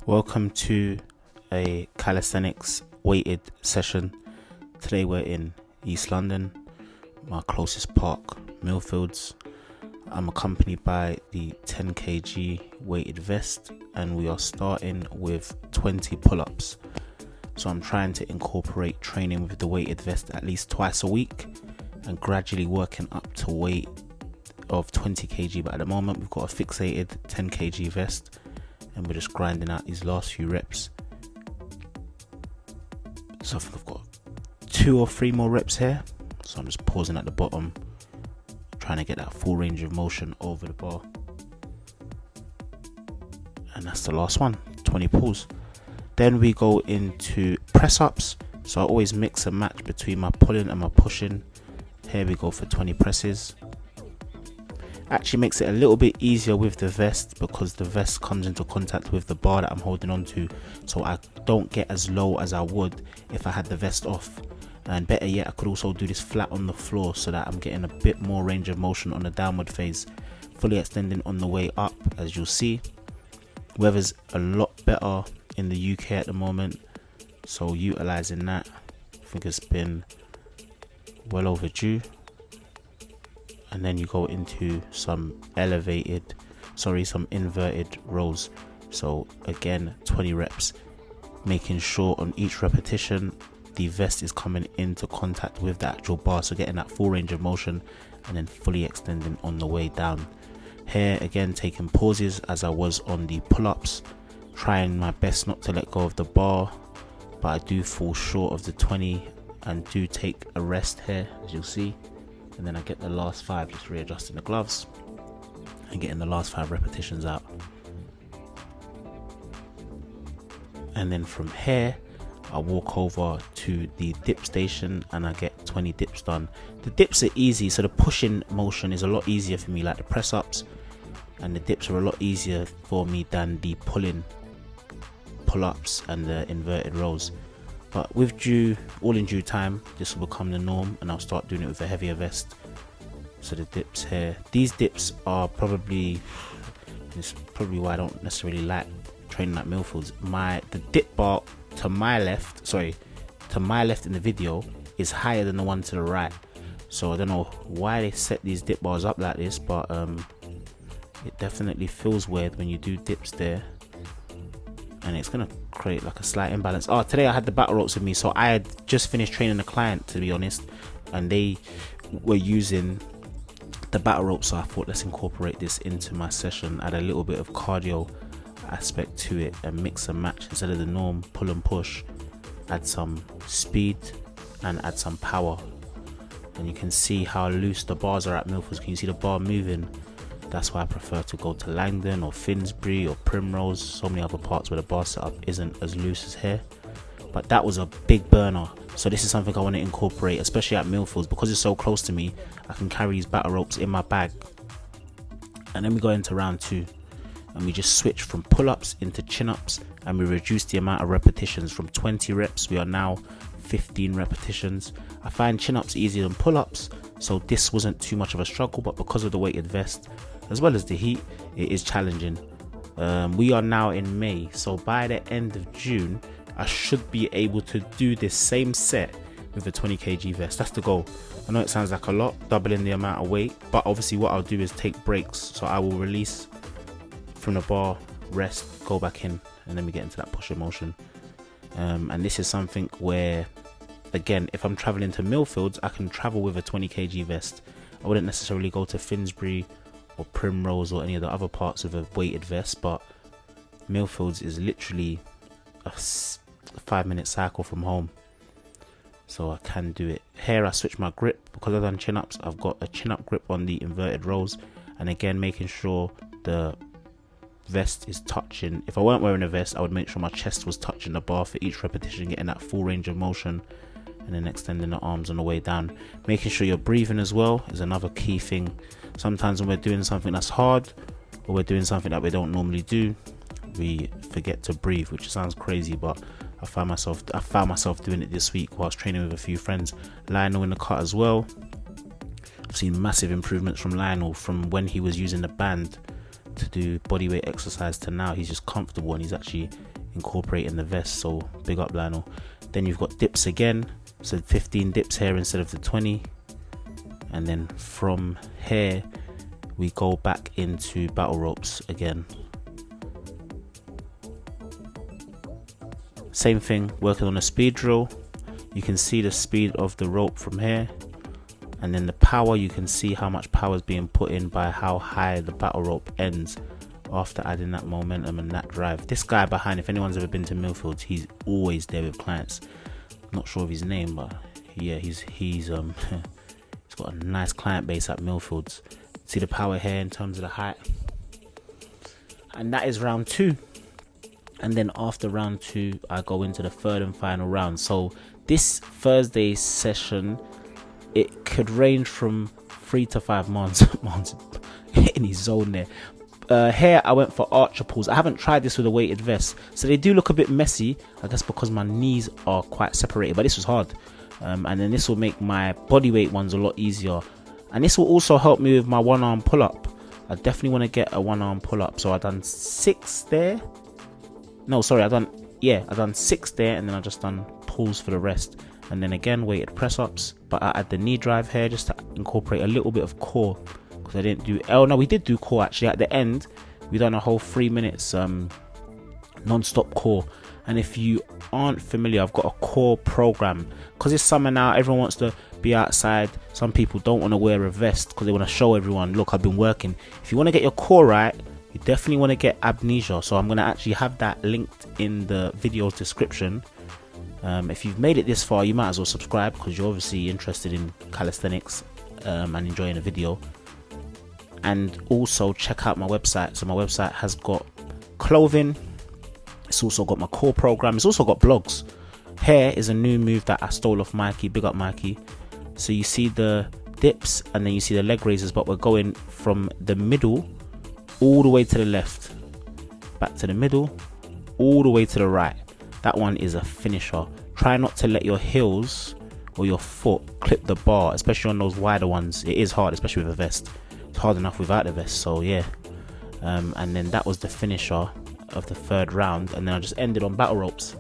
Welcome to a calisthenics weighted session. Today we're in East London, my closest park, Millfields. I'm accompanied by the 10 kg weighted vest and we are starting with 20 pull-ups. So I'm trying to incorporate training with the weighted vest at least twice a week and gradually working up to weight of 20 kg, but at the moment we've got a fixated 10 kg vest and we're just grinding out these last few reps. So I think I've got 2 or 3 more reps here, so I'm just pausing at the bottom, trying to get that full range of motion over the bar. And that's the last one, 20 pulls. Then we go into press ups. So I always mix and match between my pulling and my pushing. Here we go for 20 presses. Actually makes it a little bit easier with the vest because the vest comes into contact with the bar that I'm holding on to, so I don't get as low as I would if I had the vest off. And better yet, I could also do this flat on the floor so that I'm getting a bit more range of motion on the downward phase, fully extending on the way up. As you'll see, weather's a lot better in the UK at the moment, so utilizing that, I think it's been well overdue. And then you go into some inverted rows. So again, 20 reps, making sure on each repetition the vest is coming into contact with the actual bar, so getting that full range of motion and then fully extending on the way down. Here again, taking pauses as I was on the pull-ups, trying my best not to let go of the bar, but I do fall short of the 20 and do take a rest here, as you'll see. And then I get the last 5, just readjusting the gloves and getting the last 5 repetitions out. And then from here, I walk over to the dip station and I get 20 dips done. The dips are easy, so the pushing motion is a lot easier for me, like the press ups, and the dips are a lot easier for me than the pulling pull-ups and the inverted rows. But with all in due time, this will become the norm and I'll start doing it with a heavier vest. So the dips here, these dips are probably why I don't necessarily like training at Millfields. The dip bar to my left in the video is higher than the one to the right. So I don't know why they set these dip bars up like this, but it definitely feels weird when you do dips there. And it's gonna create like a slight imbalance. Today I had the battle ropes with me, so I had just finished training a client, to be honest, and they were using the battle ropes, so I thought let's incorporate this into my session, add a little bit of cardio aspect to it and mix and match. Instead of the norm pull and push, add some speed and add some power. And you can see how loose the bars are at Millfields. Can you see the bar moving? That's why I prefer to go to Langdon or Finsbury or Primrose, so many other parts where the bar setup isn't as loose as here. But that was a big burner, so this is something I want to incorporate, especially at Millfields, because it's so close to me. I can carry these battle ropes in my bag. And then we go into round 2 and we just switch from pull-ups into chin-ups, and we reduce the amount of repetitions from 20 reps. We are now 15 repetitions. I find chin-ups easier than pull-ups, so this wasn't too much of a struggle, but because of the weighted vest as well as the heat, it is challenging. We are now in May, so by the end of June I should be able to do this same set with a 20 kg vest. That's the goal. I know it sounds like a lot, doubling the amount of weight, but obviously what I'll do is take breaks. So I will release from the bar, rest, go back in, and then we get into that pushing motion. And this is something where, again, if I'm traveling to Millfields, I can travel with a 20 kg vest. I wouldn't necessarily go to Finsbury or Primrose or any of the other parts with a weighted vest, but Millfields is literally a 5-minute cycle from home, so I can do it. Here I switch my grip because I've done chin-ups. I've got a chin-up grip on the inverted rows, and again making sure the vest is touching. If I weren't wearing a vest, I would make sure my chest was touching the bar for each repetition, getting that full range of motion, and then extending the arms on the way down. Making sure you're breathing as well is another key thing. Sometimes when we're doing something that's hard, or we're doing something that we don't normally do, we forget to breathe, which sounds crazy, but I found myself doing it this week whilst training with a few friends. Lionel in the cut as well. I've seen massive improvements from Lionel from when he was using the band to do bodyweight exercise to now he's just comfortable and he's actually incorporating the vest. So big up Lionel. Then you've got dips again, so 15 dips here instead of the 20. And then from here we go back into battle ropes again. Same thing, working on a speed drill. You can see the speed of the rope from here, and then the power, you can see how much power is being put in by how high the battle rope ends after adding that momentum and that drive. This guy behind, if anyone's ever been to Millfields, he's always there with clients. Not sure of his name, but yeah, he's he's got a nice client base at Millfields. See the power here in terms of the height. And that is round 2. And then after round 2 I go into the third and final round. So this Thursday session, it could range from 3 to 5 months in his zone there. Here I went for archer pulls. I haven't tried this with a weighted vest, so they do look a bit messy, I guess because my knees are quite separated, but this was hard. And then this will make my bodyweight ones a lot easier, and this will also help me with my one arm pull up. I definitely want to get a one arm pull up. So I done 6 there. No, sorry, I done 6 there, and then I just done pulls for the rest. And then again weighted press ups, but I add the knee drive here just to incorporate a little bit of core, because I didn't do, oh no, we did do core actually. At the end we done a whole 3 minutes non-stop core. And if you aren't familiar, I've got a core program because it's summer now. Everyone wants to be outside. Some people don't want to wear a vest because they want to show everyone, look, I've been working. If you want to get your core right, you definitely want to get Amnesia. So I'm going to actually have that linked in the video's description. If you've made it this far, you might as well subscribe because you're obviously interested in calisthenics and enjoying the video. And also check out my website. So my website has got clothing, it's also got my core program, it's also got blogs. Here is a new move that I stole off Mikey, big up Mikey. So you see the dips and then you see the leg raises, but we're going from the middle all the way to the left, back to the middle, all the way to the right. That one is a finisher. Try not to let your heels or your foot clip the bar, especially on those wider ones. It is hard, especially with a vest. It's hard enough without the vest, so yeah. And then that was the finisher of the third round, and then I just ended on battle ropes.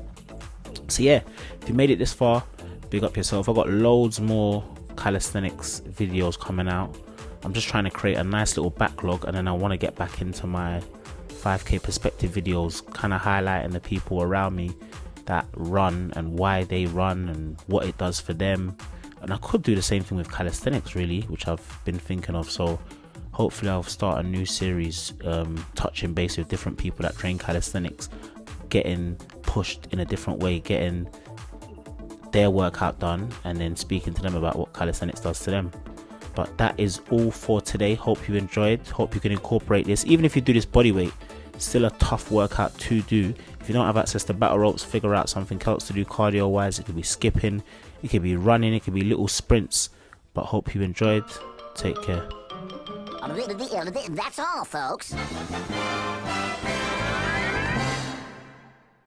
So yeah, if you made it this far, big up yourself. I've got loads more calisthenics videos coming out. I'm just trying to create a nice little backlog, and then I want to get back into my 5k perspective videos, kind of highlighting the people around me that run and why they run and what it does for them. And I could do the same thing with calisthenics really, which I've been thinking of. So hopefully I'll start a new series touching base with different people that train calisthenics, getting pushed in a different way, getting their workout done, and then speaking to them about what calisthenics does to them. But that is all for today. Hope you enjoyed. Hope you can incorporate this. Even if you do this bodyweight, still a tough workout to do. If you don't have access to battle ropes, figure out something else to do cardio wise. It could be skipping, it could be running, it could be little sprints. But hope you enjoyed. Take care. That's all, folks.